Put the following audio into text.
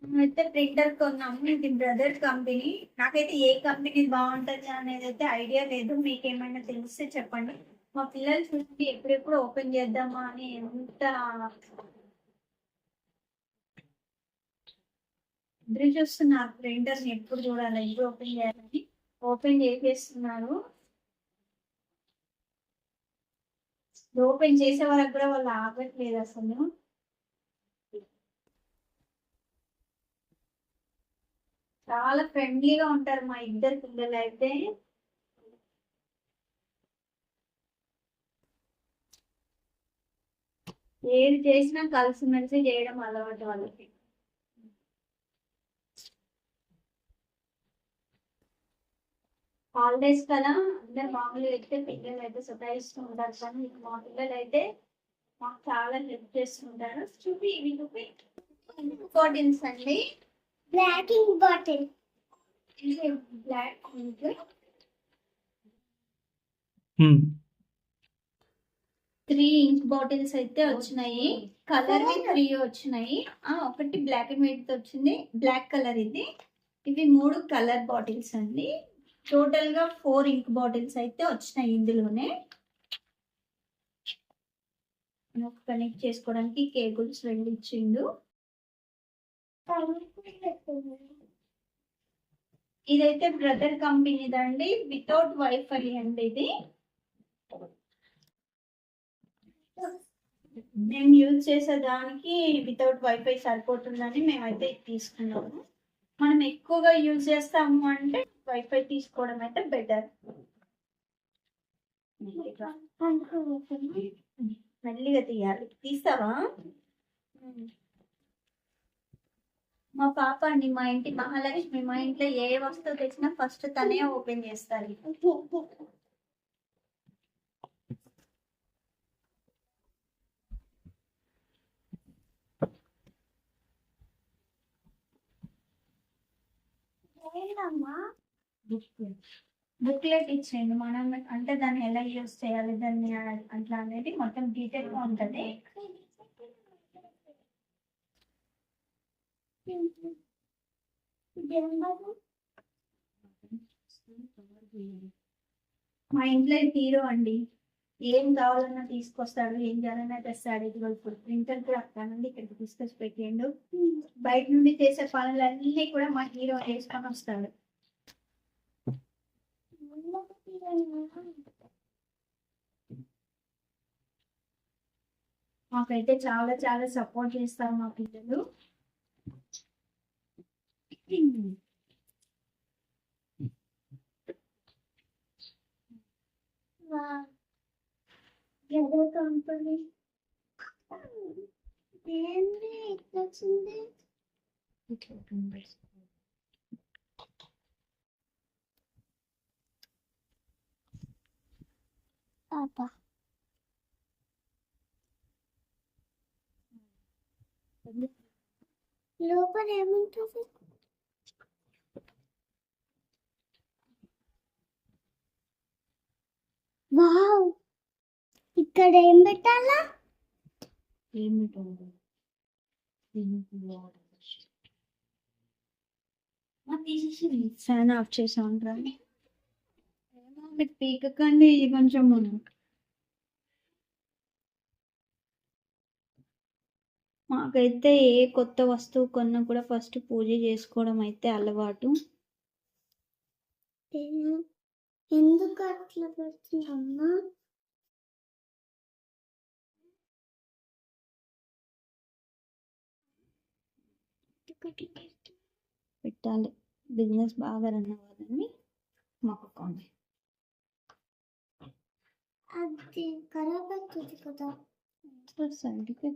అయితే ప్రింటర్ కొన్నాము. ఇది బ్రదర్ కంపెనీ. నాకైతే ఏ కంపెనీ బాగుంటుంది అనేది అయితే ఐడియా లేదు. మీకేమైనా తెలిస్తే చెప్పండి. మా పిల్లలు చూసి ఎప్పుడెప్పుడు ఓపెన్ చేద్దామా అని ఎంత ఎదురు చూస్తున్నారు. ప్రింటర్ని ఎప్పుడు చూడాలి, ఎప్పుడు ఓపెన్ చేయాలని. ఓపెన్ చేసేస్తున్నారు. ఓపెన్ చేసే వరకు కూడా వాళ్ళు ఆగట్లేదు అసలు. చాలా ఫ్రెండ్లీగా ఉంటారు మా ఇద్దరు పిల్లలు అయితే. ఏది చేసినా కలిసిమెలిసి చేయడం అలవాటు వాళ్ళకి. హాలిడేస్ కదా అందరు మామూలుగా అయితే పిల్లలు అయితే సతాయిస్తూ ఉంటారు, కానీ మా పిల్లలు అయితే మాకు చాలా హెల్ప్ చేస్తుంటారు. చూపి ఇవి చూపి బాటిల్స్ అండి. Black ink bottle, black ink 3 ink bottles అయితే వచ్చినాయి. కలర్ 3 వచ్చినాయి. ఒకటి బ్లాక్ అండ్ వైట్ వచ్చింది, బ్లాక్ కలర్. ఇవి 3 కలర్ బాటిల్స్ అండి. టోటల్ గా 4 ఇంక్ బాటిల్స్ అయితే వచ్చినాయి ఇందులోనే. కనెక్ట్ చేసుకోవడానికి కేబుల్స్ 2 ఇచ్చిండు. ఇదైతే బ్రదర్ కంపెనీదండి, వితౌట్ వైఫై అండి. ఇది మేము యూజ్ చేసేదానికి వితౌట్ వైఫై సరిపోతుందని మేమైతే తీసుకున్నాము. మనం ఎక్కువగా యూజ్ చేస్తాము అంటే వైఫై తీసుకోవడం అయితే బెటర్. మెల్లిగా తీయాలి. తీస్తావా? మా పాప అండి, మా ఇంటి మహాలక్ష్మి. మా ఇంట్లో ఏ వస్తువు తెచ్చినా ఫస్ట్ తనే ఓపెన్ చేస్తారు. బుక్లెట్ ఇచ్చేయండి. మనం అంటే దాన్ని ఎలా యూజ్ చేయాలి, దాన్ని అట్లా అనేది మొత్తం డీటెయిల్ గా ఉంటది. మా ఇంట్లో హీరో అండి. ఏం కావాలన్నా తీసుకొస్తాడు, ఏం చేయాలన్నా తెస్తాడు. ఇప్పుడు ప్రింటర్ కూడా అక్కడ నుండి ఇక్కడికి తీసుకొచ్చి పెట్టిండు. బయట నుండి చేసే పనులన్నీ కూడా మా హీరో చేసుకొని వస్తాడు. మాకైతే చాలా చాలా సపోర్ట్ చేస్తారు మా పిల్లలు. కంపెనీ ఏంటి ఇట్లా వచ్చింది? పాప లోపల ఏముంటుంది? వావ్, ఇక్కడ ఏం పెట్టాలా? ఫ్యాన్ ఆఫ్ చేసాను రా. మీకు పీకకండి, ఇది కొంచెం మాకైతే ఏ కొత్త వస్తువు కొన్నా కూడా ఫస్ట్ పూజ చేసుకోవడం అయితే అలవాటు. ఎందుకు అట్లా పెడుతుందమ్మా? పెట్టాలి, బిజినెస్ బాగా రన్ అవ్వాలని మొక్కుకోండి. అది ఖరాబ్ అవుతుంది కదా. సైడ్కి